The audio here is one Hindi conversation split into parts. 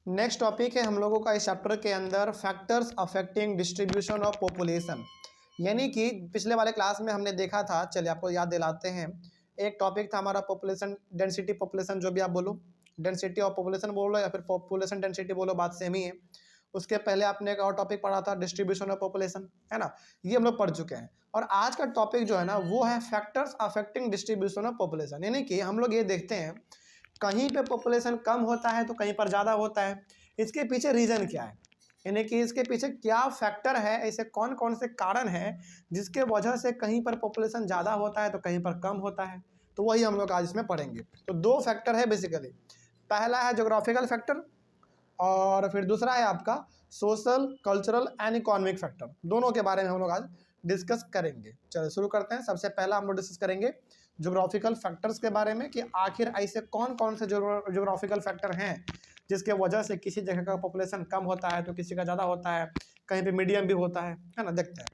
नेक्स्ट टॉपिक है हम लोगों का इस चैप्टर के अंदर factors affecting distribution of population. यानी कि पिछले वाले क्लास में हमने देखा था, चलिए आपको याद दिलाते हैं। एक टॉपिक था हमारा पॉपुलेशन डेंसिटी, पॉपुलेशन जो भी आप बोलो, डेंसिटी ऑफ पॉपुलेशन बोलो या फिर पॉपुलेशन डेंसिटी बोलो, बात सेम ही है। उसके पहले आपने एक और टॉपिक पढ़ा था डिस्ट्रीब्यूशन ऑफ पॉपुलेशन, है ना। ये हम लोग पढ़ चुके हैं। और आज का टॉपिक जो है ना वो है factors affecting distribution of population. यानी कि हम लोग ये देखते हैं कहीं पे पॉपुलेशन कम होता है तो कहीं पर ज़्यादा होता है, इसके पीछे रीज़न क्या है, यानी कि इसके पीछे क्या फैक्टर है, ऐसे कौन कौन से कारण हैं जिसके वजह से कहीं पर पॉपुलेशन ज़्यादा होता है तो कहीं पर कम होता है। तो वही हम लोग आज इसमें पढ़ेंगे। तो दो फैक्टर है बेसिकली, पहला है ज्योग्राफिकल फैक्टर और फिर दूसरा है आपका social, cultural and economic factor. दोनों के बारे में हम लोग आज डिस्कस करेंगे। चलो शुरू करते हैं। सबसे पहला हम लोग डिस्कस करेंगे ज्योग्राफिकल फैक्टर्स के बारे में कि आखिर ऐसे कौन कौन से ज्योग्राफिकल फैक्टर हैं जिसके वजह से किसी जगह का पॉपुलेशन कम होता है तो किसी का ज़्यादा होता है, कहीं पे मीडियम भी होता है ना। देखते हैं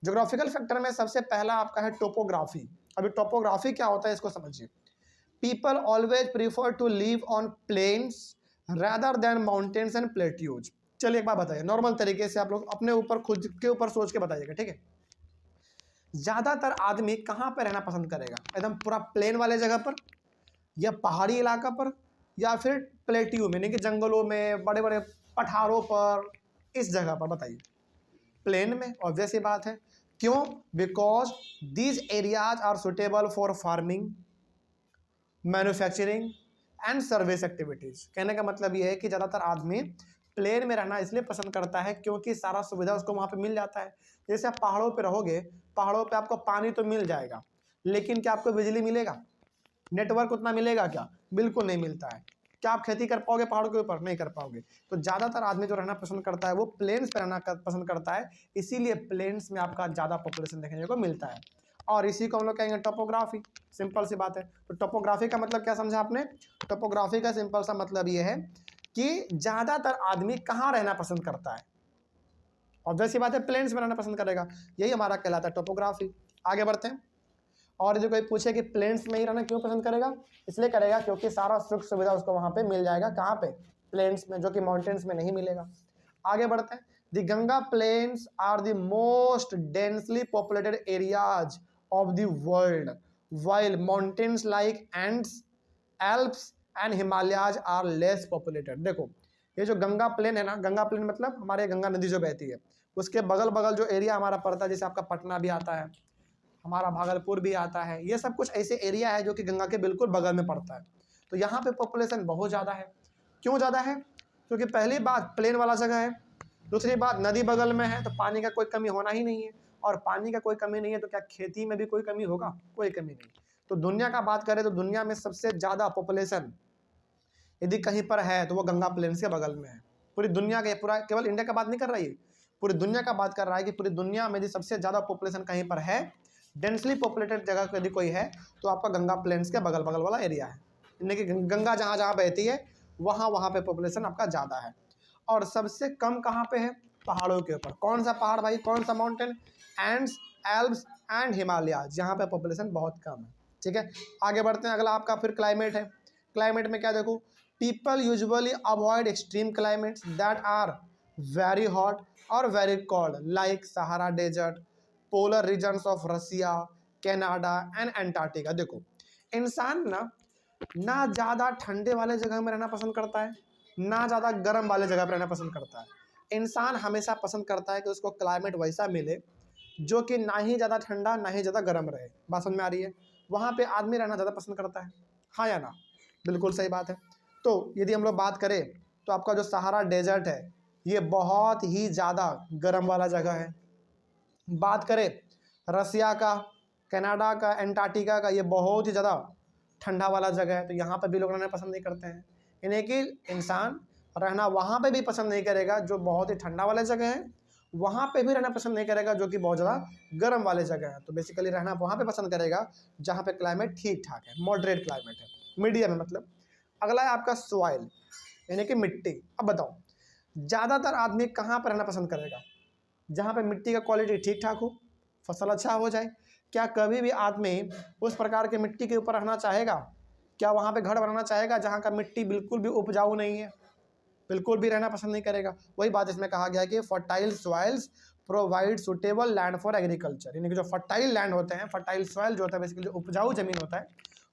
ज्योग्राफिकल फैक्टर में सबसे पहला आपका है टोपोग्राफी। अभी टोपोग्राफी क्या होता है इसको समझिए। People always prefer to live on plains rather than mountains and plateaus. चलिए एक बात बताइए, नॉर्मल तरीके से आप लोग अपने ऊपर, खुद के ऊपर सोच के बताइएगा, ठीक है। ज़्यादातर आदमी कहाँ पर रहना पसंद करेगा? एकदम पूरा प्लेन वाले जगह पर, या पहाड़ी इलाका पर, या फिर प्लेट्यू में यानी कि जंगलों में, बड़े बड़े पठारों पर, इस जगह पर बताइए। प्लेन में, ऑब्वियस सी बात है। क्यों? Because these areas are suitable for farming, manufacturing and service activities. कहने का मतलब ये है कि ज़्यादातर आदमी प्लेन में रहना इसलिए पसंद करता है क्योंकि सारा सुविधा उसको वहाँ पे मिल जाता है। जैसे आप पहाड़ों पे रहोगे, पहाड़ों पे आपको पानी तो मिल जाएगा, लेकिन क्या आपको बिजली मिलेगा? नेटवर्क उतना मिलेगा क्या? बिल्कुल नहीं मिलता है। क्या आप खेती कर पाओगे पहाड़ों के ऊपर? नहीं कर पाओगे। तो ज़्यादातर आदमी जो रहना पसंद करता है वो प्लेन्स पर रहना पसंद करता है, इसीलिए प्लेन्स में आपका ज़्यादा पॉपुलेशन देखने को मिलता है। और इसी को हम लोग कहेंगे टोपोग्राफी। सिंपल सी बात है। तो टोपोग्राफी का मतलब क्या समझा आपने? टोपोग्राफी का सिंपल सा मतलब ये है कि ज़्यादातर आदमी कहाँ रहना पसंद करता है। ऑब्वियस सी बात है, प्लेन्स में रहना पसंद करेगा। यही हमारा कहलाता है टोपोग्राफी। आगे बढ़ते हैं। और जो कोई पूछे कि प्लेन्स में ही रहना क्यों पसंद करेगा, इसलिए करेगा क्योंकि सारा सुख सुविधा उसको वहाँ पे मिल जाएगा। कहाँ पे? प्लेन्स में, जो कि माउंटेन्स में नहीं मिलेगा। आगे बढ़ते हैं। The Ganga plains are the most densely populated areas of the world, while mountains like Andes, Alps and Himalayas are less populated. देखो ये जो गंगा प्लेन है ना, गंगा प्लेन मतलब हमारे गंगा नदी जो बहती है उसके बगल बगल जो एरिया हमारा पड़ता है, जैसे आपका पटना भी आता है, हमारा भागलपुर भी आता है, ये सब कुछ ऐसे एरिया है जो कि गंगा के बिल्कुल बगल में पड़ता है। तो यहाँ पे पॉपुलेशन बहुत ज़्यादा है। क्यों ज़्यादा है? क्योंकि पहली बात प्लेन वाला जगह है, दूसरी बात नदी बगल में है तो पानी का कोई कमी होना ही नहीं है, और पानी का कोई कमी नहीं है तो क्या खेती में भी कोई कमी होगा? कोई कमी नहीं। तो दुनिया का बात करें तो दुनिया में सबसे ज़्यादा पॉपुलेशन यदि कहीं पर है तो वो गंगा प्लेन्स के बगल में है। पूरी दुनिया के, पूरा केवल इंडिया का बात नहीं कर रहा है, पूरी दुनिया का बात कर रहा है कि पूरी दुनिया में यदि सबसे ज़्यादा पॉपुलेशन कहीं पर है, डेंसली पॉपुलेटेड जगह यदि कोई है तो आपका गंगा प्लेन्स के बगल बगल वाला एरिया है। यानी कि गंगा जहाँ जहाँ बहती है वहाँ वहाँ पे पॉपुलेशन आपका ज़्यादा है। और सबसे कम कहाँ पे है? पहाड़ों के ऊपर। कौन सा पहाड़ भाई? कौन सा mountain? Ends, Alps and Himalayas, यहाँ पे पॉपुलेशन बहुत कम है। ठीक है, आगे बढ़ते हैं। अगला आपका फिर क्लाइमेट है। क्लाइमेट में क्या देखो, people usually avoid extreme climates that are very hot और very cold like Sahara desert, polar regions of Russia, Canada and Antarctica. देखो इंसान ना ज़्यादा ठंडे वाले जगह में रहना पसंद करता है, ना ज़्यादा गर्म वाले जगह पर रहना पसंद करता है। इंसान हमेशा पसंद करता है कि उसको क्लाइमेट वैसा मिले जो कि ना ही ज़्यादा ठंडा ना ही ज़्यादा गर्म रहे। बात समझ में आ रही है? वहाँ पे आदमी रहना ज़्यादा पसंद करता है, हाँ या ना? बिल्कुल सही बात है। तो यदि हम लोग बात करें तो आपका जो सहारा डेजर्ट है ये बहुत ही ज़्यादा गर्म वाला जगह है। बात करें रसिया का, कनाडा का, अंटार्कटिका का, ये बहुत ही ज़्यादा ठंडा वाला जगह है। तो यहाँ पर भी लोग रहना पसंद नहीं करते हैं। यानी कि इंसान रहना वहाँ पे भी पसंद नहीं करेगा जो बहुत ही ठंडा वाला जगह है, वहाँ पे भी रहना पसंद नहीं करेगा जो कि बहुत ज़्यादा गर्म वाले जगह है। तो बेसिकली रहना वहाँ पे पसंद करेगा जहाँ पे क्लाइमेट ठीक ठाक है, मॉडरेट क्लाइमेट है, मीडियम है मतलब। अगला है आपका सॉइल यानी कि मिट्टी। अब बताओ ज़्यादातर आदमी कहाँ पर रहना पसंद करेगा? जहाँ पे मिट्टी का क्वालिटी ठीक ठाक हो, फसल अच्छा हो जाए। क्या कभी भी आदमी उस प्रकार के मिट्टी के ऊपर रहना चाहेगा? क्या वहाँ पे घर बनाना चाहेगा जहाँ का मिट्टी बिल्कुल भी उपजाऊ नहीं है? बिल्कुल भी रहना पसंद नहीं करेगा। वही बात इसमें कहा गया है कि fertile soils provide suitable land for agriculture, यानी कि जो फर्टाइल लैंड होते हैं, फर्टाइल सॉइल जो होता है बेसिकली उपजाऊ जमीन होता है,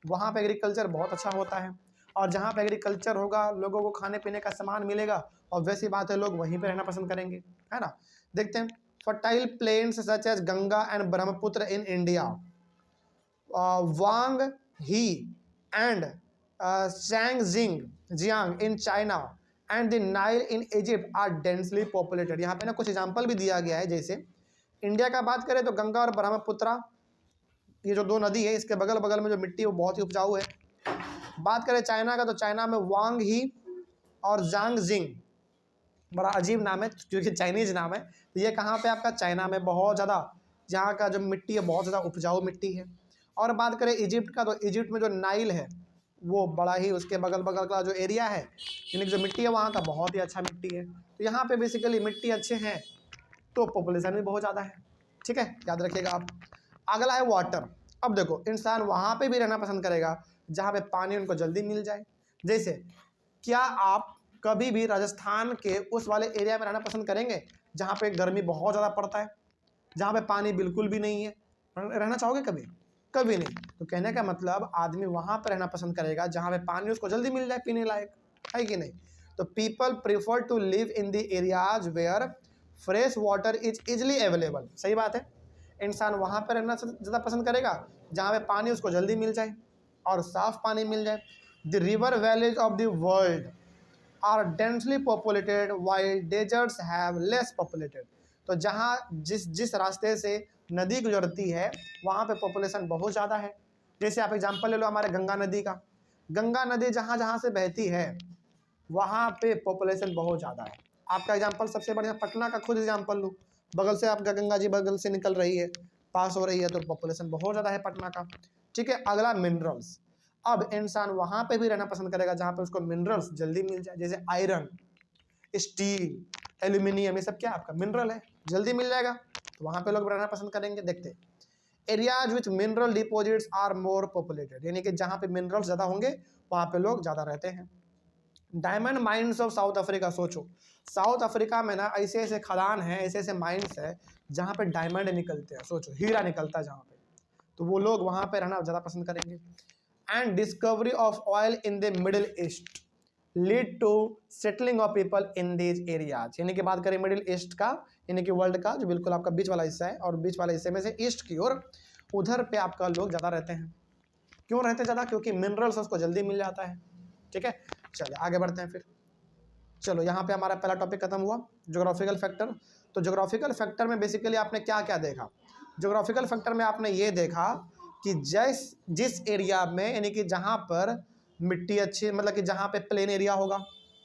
वहाँ पे एग्रीकल्चर बहुत अच्छा होता है। और जहाँ पे एग्रीकल्चर होगा, लोगों को खाने पीने का सामान मिलेगा, और वैसी बात है लोग वहीं पे रहना पसंद करेंगे, है ना। देखते हैं, fertile plains such as Ganga and Brahmaputra in India, Hwang He and Chang Jiang in China and the Nile in Egypt are densely populated. यहाँ पे ना कुछ एग्जाम्पल भी दिया गया है, जैसे इंडिया का बात करें तो गंगा और ब्रह्मपुत्र, ये जो दो नदी है, इसके बगल बगल में जो मिट्टी है वो बहुत ही उपजाऊ है। बात करें चाइना का तो चाइना में वांग ही और जांग जिंग, बड़ा अजीब नाम है क्योंकि चाइनीज नाम है, तो ये कहाँ पे आपका चाइना में बहुत ज़्यादा, जहाँ का जो मिट्टी है बहुत ज़्यादा उपजाऊ मिट्टी है। और बात करें इजिप्ट का तो इजिप्ट में जो नाइल है वो बड़ा ही, उसके बगल बगल का जो एरिया है, यानी कि जो मिट्टी है वहाँ का बहुत ही अच्छा मिट्टी है। तो यहाँ पे बेसिकली मिट्टी अच्छे हैं तो पॉपुलेशन भी बहुत ज़्यादा है, ठीक है, याद रखिएगा आप। अगला है वाटर। अब देखो, इंसान वहाँ पे भी रहना पसंद करेगा जहाँ पे पानी उनको जल्दी मिल जाए। जैसे क्या आप कभी भी राजस्थान के उस वाले एरिया में रहना पसंद करेंगे जहाँ पे गर्मी बहुत ज़्यादा पड़ता है, जहाँ पे पानी बिल्कुल भी नहीं है? रहना चाहोगे कभी? कभी नहीं। तो कहने का मतलब आदमी वहाँ पर रहना पसंद करेगा जहाँ पे पानी उसको जल्दी मिल जाए पीने लायक, है कि नहीं। तो people prefer to live in the areas where fresh water is easily available. सही बात है, इंसान वहाँ पर रहना ज़्यादा पसंद करेगा जहाँ पे पानी उसको जल्दी मिल जाए और साफ़ पानी मिल जाए। The river valleys of the world are densely populated while deserts have less populated. तो जहाँ जिस रास्ते से नदी गुजरती है वहाँ पे पॉपुलेशन बहुत ज़्यादा है। जैसे आप एग्जांपल ले लो हमारे गंगा नदी का, गंगा नदी जहाँ जहाँ से बहती है वहाँ पे पॉपुलेशन बहुत ज़्यादा है। आपका एग्जांपल सबसे बढ़िया पटना का खुद एग्जांपल लो, बगल से आपका गंगा जी बगल से निकल रही है, पास हो रही है, तो पॉपुलेशन बहुत ज़्यादा है पटना का, ठीक है। अगला मिनरल्स। अब इंसान वहाँ पे भी रहना पसंद करेगा जहाँ पे उसको मिनरल्स जल्दी मिल जाए, जैसे आयरन, स्टील, एल्यूमिनियम, ये सब क्या आपका मिनरल है, जल्दी मिल जाएगा, तो वहाँ पे लोग रहना पसंद करेंगे। देखते हैं, areas with mineral deposits are more populated, यानी कि जहाँ पे मिनरल्स ज़्यादा होंगे वहाँ पे लोग ज़्यादा रहते हैं। Diamond mines of south Africa. सोचो, साउथ अफ्रीका में ना ऐसे ऐसे खदान हैं, ऐसे ऐसे माइंस है जहाँ पे डायमंड निकलते हैं, सोचो हीरा निकलता है जहाँ पे, तो वो लोग वहाँ पे रहना ज़्यादा पसंद करेंगे। And discovery of oil in the Middle East lead to settling of people in these areas, यानी कि बात करें मिडिल ईस्ट का, यानी कि वर्ल्ड का जो बिल्कुल आपका बीच वाला हिस्सा है, और बीच वाले हिस्से में से ईस्ट की ओर, उधर पे आपका लोग ज़्यादा रहते हैं। क्यों रहते ज़्यादा? क्योंकि मिनरल्स उसको जल्दी मिल जाता है, ठीक है। चलिए आगे बढ़ते हैं फिर। चलो यहाँ पे हमारा पहला टॉपिक खत्म हुआ, ज्योग्राफिकल फैक्टर। तो ज्योग्राफिकल फैक्टर में बेसिकली आपने क्या क्या देखा? ज्योग्राफिकल फैक्टर में आपने ये देखा कि जिस एरिया में, यानी कि जहाँ पर मिट्टी अच्छी, मतलब कि जहाँ पे प्लेन एरिया होगा,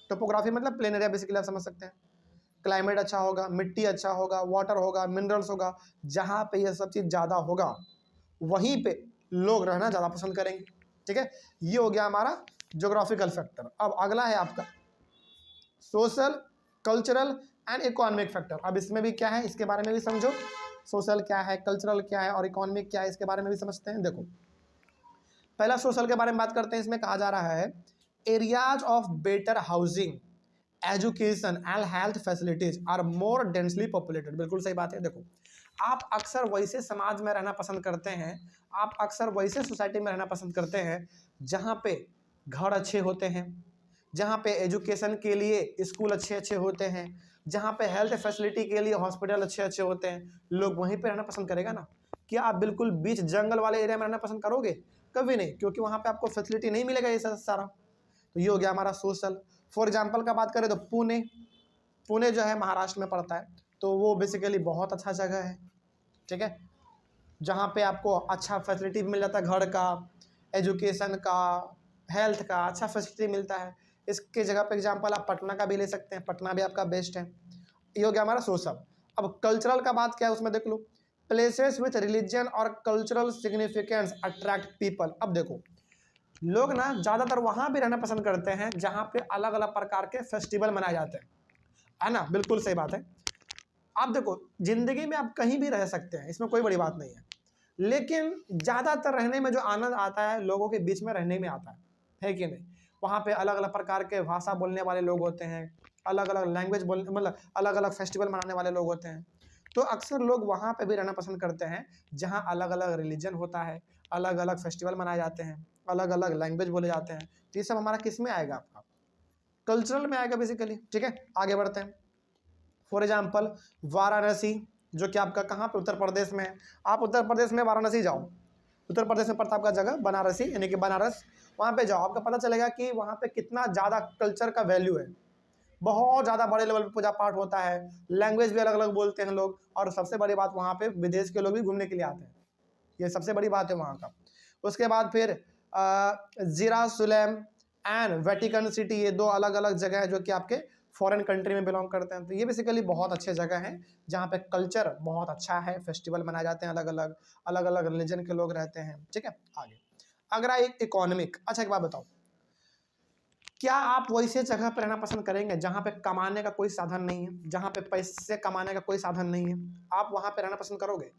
टोपोग्राफी मतलब प्लेन एरिया बेसिकली आप समझ सकते हैं, क्लाइमेट अच्छा होगा, मिट्टी अच्छा होगा, वाटर होगा, मिनरल्स होगा, जहाँ पे ये सब चीज़ ज़्यादा होगा वहीं पे लोग रहना ज़्यादा पसंद करेंगे, ठीक है। ये हो गया हमारा ज्योग्राफिकल फैक्टर। अब अगला है आपका social, cultural and economic factor. अब इसमें भी क्या है, इसके बारे में भी समझो, सोशल क्या है, कल्चरल क्या है और इकोनॉमिक क्या है, इसके बारे में भी समझते हैं। देखो, पहला सोशल के बारे में बात करते हैं। इसमें कहा जा रहा है areas of better housing, education and health facilities are more densely populated. बिल्कुल सही बात है। देखो, आप अक्सर वैसे समाज में रहना पसंद करते हैं, आप अक्सर वैसे सोसाइटी में रहना पसंद करते हैं जहाँ पे घर अच्छे होते हैं, जहाँ पे एजुकेशन के लिए स्कूल अच्छे अच्छे होते हैं, जहाँ पे हेल्थ फैसिलिटी के लिए हॉस्पिटल अच्छे अच्छे होते हैं, लोग वहीं पे रहना पसंद करेगा ना। क्या आप बिल्कुल बीच जंगल वाले एरिया में रहना पसंद करोगे? कभी नहीं, क्योंकि वहाँ पे आपको फैसिलिटी नहीं मिलेगा ये सारा। तो ये हो गया हमारा सोशल। फॉर एग्जाम्पल का बात करें तो पुणे जो है महाराष्ट्र में पड़ता है, तो वो बेसिकली बहुत अच्छा जगह है, ठीक है, जहाँ पे आपको अच्छा फैसिलिटी मिल जाता है, घर का, एजुकेशन का, हेल्थ का अच्छा फैसिलिटी मिलता है। इसके जगह पे एग्जांपल आप पटना का भी ले सकते हैं, पटना भी आपका बेस्ट है। ये हो गया हमारा सोशल। अब कल्चरल का बात क्या है उसमें देख लो, प्लेसेस विथ रिलीजन और कल्चरल सिग्निफिकेंस अट्रैक्ट पीपल। अब देखो, लोग ना ज़्यादातर वहाँ भी रहना पसंद करते हैं जहाँ पे अलग अलग प्रकार के फेस्टिवल मनाए जाते हैं, है ना, बिल्कुल सही बात है। आप देखो, जिंदगी में आप कहीं भी रह सकते हैं, इसमें कोई बड़ी बात नहीं है, लेकिन ज़्यादातर रहने में जो आनंद आता है लोगों के बीच में रहने में आता है कि नहीं। वहाँ पे अलग अलग प्रकार के भाषा बोलने वाले लोग होते हैं, अलग अलग लैंग्वेज बोलने मतलब अलग अलग फेस्टिवल मनाने वाले लोग होते हैं। तो अक्सर लोग वहाँ पे भी रहना पसंद करते हैं जहाँ अलग अलग रिलीजन होता है, अलग अलग फेस्टिवल मनाए जाते हैं, अलग अलग लैंग्वेज बोले जाते हैं। तो ये सब हमारा किस में आएगा, आपका कल्चरल में आएगा बेसिकली। ठीक है, आगे बढ़ते हैं। फॉर एग्जाम्पल वाराणसी, जो कि आपका कहाँ पे उत्तर प्रदेश में है। आप उत्तर प्रदेश में वाराणसी जाओ, उत्तर प्रदेश में पड़ता आपका जगह बनारसी यानी कि बनारस, वहाँ पे जाओ, आपको पता चलेगा कि वहाँ पे कितना ज़्यादा कल्चर का वैल्यू है। बहुत ज़्यादा बड़े लेवल पे पूजा पाठ होता है, लैंग्वेज भी अलग अलग बोलते हैं लोग, और सबसे बड़ी बात वहाँ पे विदेश के लोग भी घूमने के लिए आते हैं। ये सबसे बड़ी बात है वहाँ का। उसके बाद फिर जेरूसलम एंड वेटिकन सिटी, ये दो अलग अलग जगह है जो कि आपके फॉरेन कंट्री में बिलोंग करते हैं। तो ये बेसिकली बहुत अच्छे जगह हैं जहाँ पे कल्चर बहुत अच्छा है, फेस्टिवल मनाए जाते हैं, अलग अलग रिलीजन के लोग रहते हैं। ठीक है, आगे अगर एक इकोनॉमिक, अच्छा एक बात बताओ, क्या आप वैसे जगह पर रहना पसंद करेंगे जहाँ पे कमाने का कोई साधन नहीं है, जहाँ पे पैसे कमाने का कोई साधन नहीं है, आप वहाँ पे रहना पसंद करोगे?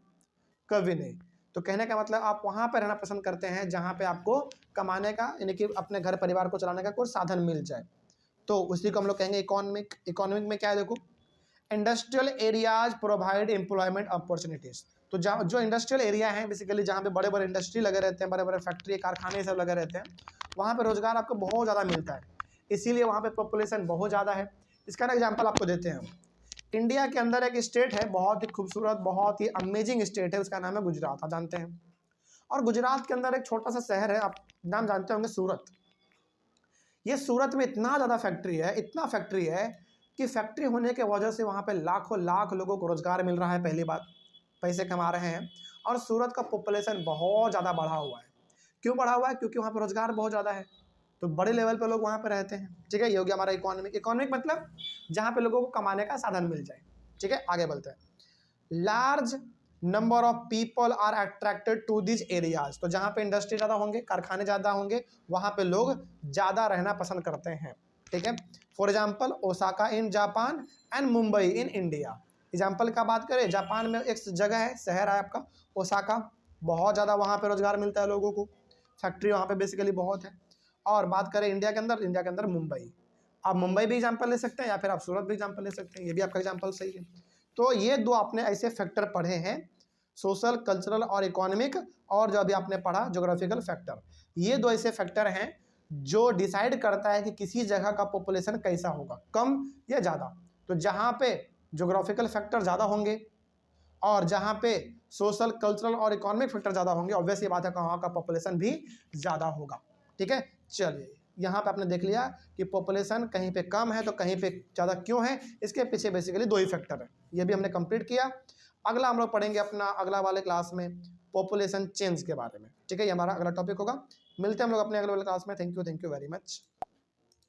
कभी नहीं। तो कहने का मतलब आप वहाँ पे रहना पसंद करते हैं जहाँ पे आपको कमाने का यानी कि अपने घर परिवार को चलाने का कोई साधन मिल जाए, तो उसी को हम लोग कहेंगे इकोनॉमिक। इकोनॉमिक में क्या है, देखो, industrial areas provide employment opportunities. तो जहाँ जो इंडस्ट्रियल एरिया है बेसिकली, जहाँ पे बड़े बड़े इंडस्ट्री लगे रहते हैं, बड़े बड़े फैक्ट्री कारखाने सब लगे रहते हैं, वहाँ पे रोजगार आपको बहुत ज़्यादा मिलता है, इसीलिए वहाँ पे पॉपुलेशन बहुत ज़्यादा है। इसका ना एग्जाम्पल आपको देते हैं हम। इंडिया के अंदर एक स्टेट है, बहुत ही खूबसूरत, बहुत ही अमेजिंग स्टेट है, उसका नाम है गुजरात, आप जानते हैं। और गुजरात के अंदर एक छोटा सा शहर है, आप नाम जानते होंगे, सूरत। ये सूरत में इतना ज़्यादा फैक्ट्री है, इतना फैक्ट्री है कि फैक्ट्री होने के वजह से वहाँ पे लाखों लाख लोगों को रोजगार मिल रहा है, पहली बात, पैसे कमा रहे हैं। और सूरत का पॉपुलेशन बहुत ज़्यादा बढ़ा हुआ है। क्यों बढ़ा हुआ है? क्योंकि वहाँ पर रोजगार बहुत ज़्यादा है, तो बड़े लेवल पे लोग वहाँ पे रहते हैं। ठीक है, ये हो गया हमारा इकोनॉमिक। इकोनॉमिक मतलब जहाँ पे लोगों को कमाने का साधन मिल जाए। ठीक है, आगे बढ़ते हैं। Large number of people are attracted to this areas, तो जहाँ पे इंडस्ट्री ज़्यादा होंगे, कारखाने ज़्यादा होंगे, वहाँ पे लोग ज़्यादा रहना पसंद करते हैं। ठीक है, for example Osaka in Japan and Mumbai in India. Example का बात करें, जापान में एक जगह है, शहर है आपका ओसाका, बहुत ज़्यादा वहाँ पे रोजगार मिलता है लोगों को, फैक्ट्री वहाँ पे बेसिकली बहुत है। और बात करें इंडिया के अंदर, इंडिया के अंदर मुंबई, आप मुंबई भी एग्जाम्पल ले सकते हैं या फिर आप सूरत भी एग्जाम्पल ले सकते हैं, ये भी आपका एग्जाम्पल सही है। तो ये दो आपने ऐसे फैक्टर पढ़े हैं, सोशल, कल्चरल और इकोनॉमिक, और जो अभी आपने पढ़ा ज्योग्राफिकल फैक्टर। ये दो ऐसे फैक्टर हैं जो डिसाइड करता है कि किसी जगह का पॉपुलेशन कैसा होगा, कम या ज़्यादा। तो जहाँ पे ज्योग्राफिकल फैक्टर ज़्यादा होंगे और जहाँ पे सोशल, कल्चरल और इकोनॉमिक फैक्टर ज़्यादा होंगे, ऑब्वियस ये बात है कि वहाँ का पॉपुलेशन भी ज़्यादा होगा। ठीक है, चलिए यहाँ पे आपने देख लिया कि पॉपुलेशन कहीं पे कम है तो कहीं पे ज़्यादा क्यों है, इसके पीछे बेसिकली दो ही फैक्टर है। ये भी हमने कंप्लीट किया। अगला हम लोग पढ़ेंगे अपना अगला वाले क्लास में पॉपुलेशन चेंज के बारे में। ठीक है, ये हमारा अगला टॉपिक होगा। मिलते हैं हम लोग अपने अगले वाले क्लास में। Thank you very much.